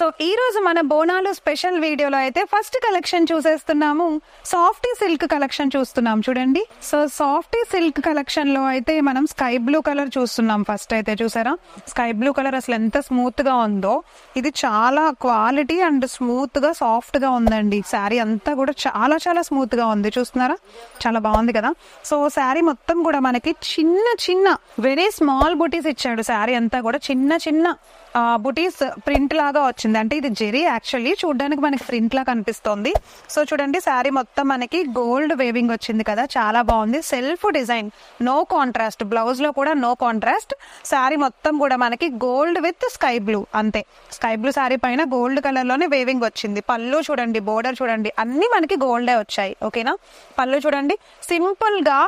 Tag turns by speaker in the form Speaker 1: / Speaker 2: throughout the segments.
Speaker 1: So ఈ రోజు మన బోనాలు స్పెషల్ వీడియోలో అయితే ఫస్ట్ కలెక్షన్ చూసేస్తున్నాము. సాఫ్టీ సిల్క్ కలెక్షన్ చూస్తున్నాం చూడండి. సో సాఫ్టీ సిల్క్ కలెక్షన్ లో అయితే మనం స్కై బ్లూ కలర్ చూస్తున్నాం. ఫస్ట్ అయితే చూసారా, స్కై బ్లూ కలర్ అసలు ఎంత స్మూత్ గా ఉందో. ఇది చాలా క్వాలిటీ అండ్ స్మూత్ గా సాఫ్ట్ గా ఉందండి. శారీ అంతా కూడా చాలా చాలా స్మూత్ గా ఉంది, చూస్తున్నారా, చాలా బాగుంది కదా. సో శారీ మొత్తం కూడా మనకి చిన్న చిన్న వెరీ స్మాల్ బుటీస్ ఇచ్చాడు. శారీ అంతా కూడా చిన్న చిన్న బుటీస్ ప్రింట్ లాగా వచ్చింది. అంటే ఇది జెరీ యాక్చువల్లీ చూడడానికి మనకి ప్రింట్ లా కనిపిస్తోంది. సో చూడండి, శారీ మొత్తం మనకి గోల్డ్ వేవింగ్ వచ్చింది కదా, చాలా బాగుంది. Self design, no contrast, blouse లో కూడా నో కాంట్రాస్ట్. శారీ మొత్తం కూడా మనకి గోల్డ్ విత్ స్కై బ్లూ, అంతే. స్కై బ్లూ శారీ పైన గోల్డ్ కలర్ లోనే వేవింగ్ వచ్చింది. పళ్ళు చూడండి, బోర్డర్ చూడండి, అన్ని మనకి గోల్డే వచ్చాయి. ఓకేనా, పళ్ళు చూడండి, సింపుల్ గా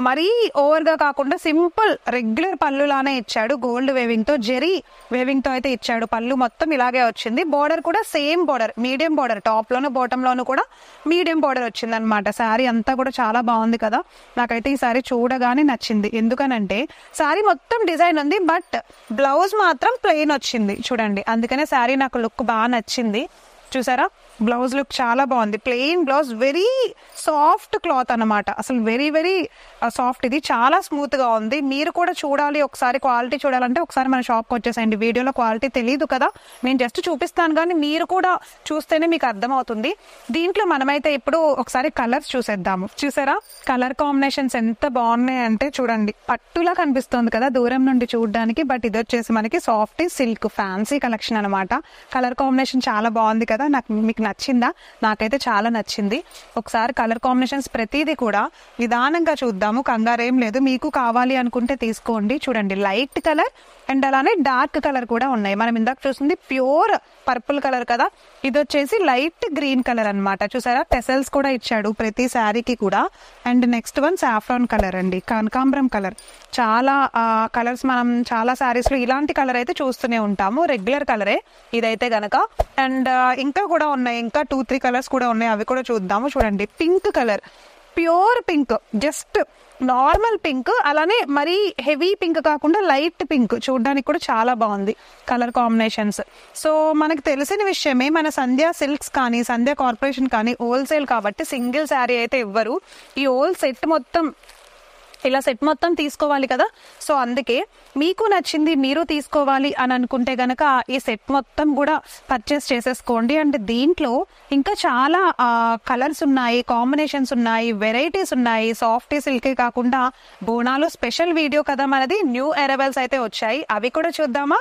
Speaker 1: మరీ ఓవర్ గా కాకుండా సింపుల్ రెగ్యులర్ పళ్ళు లానే ఇచ్చాడు. గోల్డ్ వేవింగ్ తో, జెరీ వేవింగ్ తో అయితే ఇచ్చాడు. పళ్ళు మొత్తం ఇలాగే వచ్చింది. బోర్డర్ కూడా same border, medium border, top లోను బాటమ్ లోను కూడా మీడియం బోర్డర్ వచ్చింది అనమాట. శారీ అంతా కూడా చాలా బాగుంది కదా. నాకైతే ఈ శారీ చూడగానే నచ్చింది. ఎందుకనంటే శారీ మొత్తం డిజైన్ ఉంది, బట్ బ్లౌజ్ మాత్రం ప్లెయిన్ వచ్చింది చూడండి. అందుకనే శారీ నాకు లుక్ బాగా నచ్చింది. చూసారా, బ్లౌజ్ లుక్ చాలా బాగుంది. Plain blouse, very soft cloth అనమాట. అసలు వెరీ వెరీ సాఫ్ట్, ఇది చాలా స్మూత్ గా ఉంది. మీరు కూడా చూడాలి ఒకసారి, క్వాలిటీ చూడాలంటే ఒకసారి మన షాప్కి వచ్చేసేయండి. వీడియోలో క్వాలిటీ తెలియదు కదా, నేను జస్ట్ చూపిస్తాను, కానీ మీరు కూడా చూస్తేనే మీకు అర్థమవుతుంది. దీంట్లో మనమైతే ఇప్పుడు ఒకసారి కలర్స్ చూసేద్దాము. చూసారా, కలర్ కాంబినేషన్స్ ఎంత బాగున్నాయి అంటే చూడండి, పట్టులా కనిపిస్తుంది కదా దూరం నుండి చూడడానికి. బట్ ఇది వచ్చేసి మనకి సాఫ్ట్ సిల్క్ ఫ్యాన్సీ కలెక్షన్ అనమాట. కలర్ కాంబినేషన్ చాలా బాగుంది కదా. మీకు నచ్చిందా? నాకైతే చాలా నచ్చింది. ఒకసారి కలర్ కాంబినేషన్స్ ప్రతిదీ కూడా నిదానంగా చూద్దాము, కంగారేం లేదు. మీకు కావాలి అనుకుంటే తీసుకోండి. చూడండి, లైట్ కలర్ అండ్ అలానే డార్క్ కలర్ కూడా ఉన్నాయి. మనం ఇందాక చూస్తుంది ప్యూర్ పర్పుల్ కలర్ కదా, ఇది వచ్చేసి లైట్ గ్రీన్ కలర్ అనమాట. చూసారా, టెసల్స్ కూడా ఇచ్చాడు ప్రతి శారీకి కూడా. And next one saffron colour అండి, కనకాంబరం కలర్. చాలా కలర్స్ మనం చాలా శారీస్ లో ఇలాంటి కలర్ అయితే చూస్తూనే ఉంటాము, రెగ్యులర్ కలరే ఇదైతే గనక. అండ్ ఇంకా కూడా ఉన్నాయి, ఇంకా 2-3 కలర్స్ కూడా ఉన్నాయి, అవి కూడా చూద్దాము. చూడండి, pink colour, pure pink, just normal pink, అలానే మరీ హెవీ పింక్ కాకుండా లైట్ పింక్, చూడడానికి కూడా చాలా బాగుంది కలర్ కాంబినేషన్స్. సో మనకు తెలిసిన విషయమే, మన సంధ్య సిల్క్స్ కానీ సంధ్య కార్పొరేషన్ కానీ హోల్సేల్ కాబట్టి సింగిల్ శారీ అయితే ఇవ్వరు. ఈ హోల్ సెట్ మొత్తం ఇలా సెట్ మొత్తం తీసుకోవాలి కదా. సో అందుకే మీకు నచ్చింది మీరు తీసుకోవాలి అని అనుకుంటే గనక ఈ సెట్ మొత్తం కూడా పర్చేస్ చేసేసుకోండి. అండ్ దీంట్లో ఇంకా చాలా కలర్స్ ఉన్నాయి, కాంబినేషన్స్ ఉన్నాయి, వెరైటీస్ ఉన్నాయి. సాఫ్ట్ సిల్కే కాకుండా బోనాలు స్పెషల్ వీడియో కదా మనది, న్యూ అరైవల్స్ అయితే వచ్చాయి, అవి కూడా చూద్దామా.